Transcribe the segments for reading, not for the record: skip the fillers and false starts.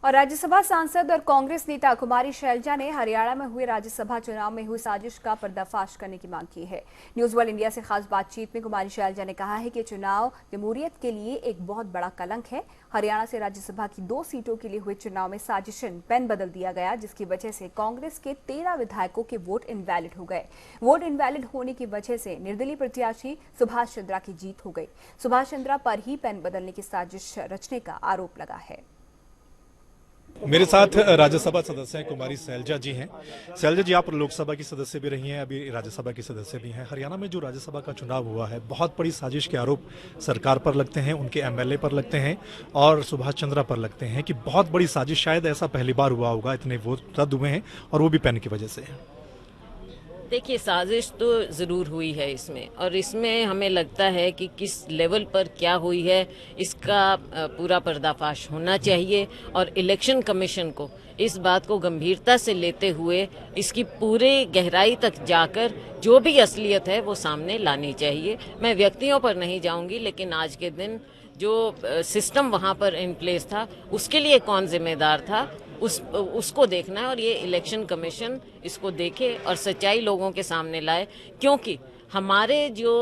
और राज्यसभा सांसद और कांग्रेस नेता कुमारी शैलजा ने हरियाणा में हुए राज्यसभा चुनाव में हुई साजिश का पर्दाफाश करने की मांग की है। न्यूज वर्ल्ड इंडिया से खास बातचीत में कुमारी शैलजा ने कहा है कि चुनाव जमहूरियत के लिए एक बहुत बड़ा कलंक है। हरियाणा से राज्यसभा की 2 सीटों के लिए हुए चुनाव में साजिशन पेन बदल दिया गया, जिसकी वजह से कांग्रेस के 13 विधायकों के वोट इनवैलिड हो गए। वोट इनवैलिड होने की वजह से निर्दलीय प्रत्याशी सुभाष चंद्रा की जीत हो गई। सुभाष चंद्रा पर ही पेन बदलने की साजिश रचने का आरोप लगा है। मेरे साथ राज्यसभा सदस्य कुमारी शैलजा जी हैं। शैलजा जी, आप लोकसभा की सदस्य भी रही हैं, अभी राज्यसभा की सदस्य भी हैं। हरियाणा में जो राज्यसभा का चुनाव हुआ है, बहुत बड़ी साजिश के आरोप सरकार पर लगते हैं, उनके एमएलए पर लगते हैं और सुभाष चंद्रा पर लगते हैं कि बहुत बड़ी साजिश, शायद ऐसा पहली बार हुआ होगा, इतने वोट रद्द हुए हैं और वो भी पेन की वजह से। देखिए, साजिश तो ज़रूर हुई है इसमें, और इसमें हमें लगता है कि किस लेवल पर क्या हुई है इसका पूरा पर्दाफाश होना चाहिए और इलेक्शन कमीशन को इस बात को गंभीरता से लेते हुए इसकी पूरे गहराई तक जाकर जो भी असलियत है वो सामने लानी चाहिए। मैं व्यक्तियों पर नहीं जाऊंगी, लेकिन आज के दिन जो सिस्टम वहाँ पर इन प्लेस था उसके लिए कौन जिम्मेदार था उसको देखना है, और ये इलेक्शन कमीशन इसको देखे और सच्चाई लोगों के सामने लाए। क्योंकि हमारे जो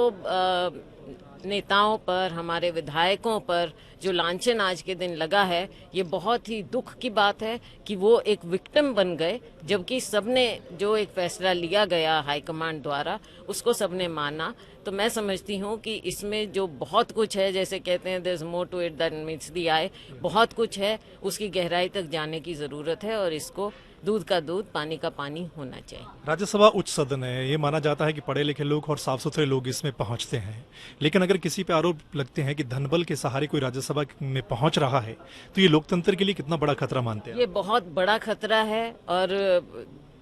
नेताओं पर, हमारे विधायकों पर जो लांछन आज के दिन लगा है, ये बहुत ही दुख की बात है कि वो एक विक्टिम बन गए, जबकि सबने जो एक फैसला लिया गया हाईकमांड द्वारा उसको सबने माना। तो मैं समझती हूँ कि इसमें जो बहुत कुछ है, जैसे कहते हैं there is more to it than meets the eye, बहुत कुछ है, उसकी गहराई तक जाने की ज़रूरत है और इसको दूध का दूध पानी का पानी होना चाहिए। राज्यसभा उच्च सदन है, ये माना जाता है कि पढ़े लिखे लोग और साफ सुथरे लोग इसमें पहुंचते हैं, लेकिन अगर किसी पे आरोप लगते हैं कि धनबल के सहारे कोई राज्यसभा में पहुंच रहा है, तो ये लोकतंत्र के लिए कितना बड़ा खतरा मानते हैं? ये बहुत बड़ा खतरा है और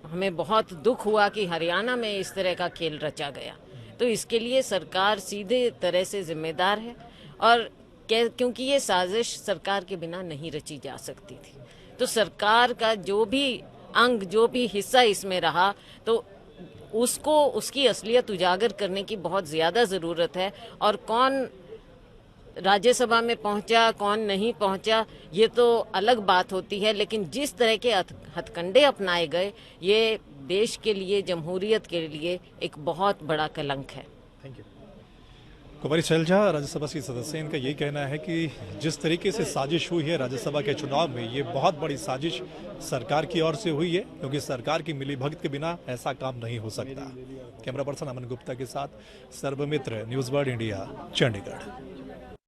हमें बहुत दुख हुआ कि हरियाणा में इस तरह का खेल रचा गया। तो इसके लिए सरकार सीधे तरह से जिम्मेदार है, और क्योंकि ये साजिश सरकार के बिना नहीं रची जा सकती थी, तो सरकार का जो भी अंग, जो भी हिस्सा इसमें रहा, तो उसको उसकी असलियत उजागर करने की बहुत ज़्यादा ज़रूरत है। और कौन राज्यसभा में पहुंचा, कौन नहीं पहुंचा, ये तो अलग बात होती है, लेकिन जिस तरह के हथकंडे अपनाए गए, ये देश के लिए, जमहूरियत के लिए एक बहुत बड़ा कलंक है। Thank you. कुमारी शैलजा राज्यसभा की सदस्य, इनका यही कहना है कि जिस तरीके से साजिश हुई है राज्यसभा के चुनाव में, ये बहुत बड़ी साजिश सरकार की ओर से हुई है, क्योंकि सरकार की मिलीभगत के बिना ऐसा काम नहीं हो सकता। कैमरा पर्सन अमन गुप्ता के साथ Sarvamitra, news world India, Chandigarh.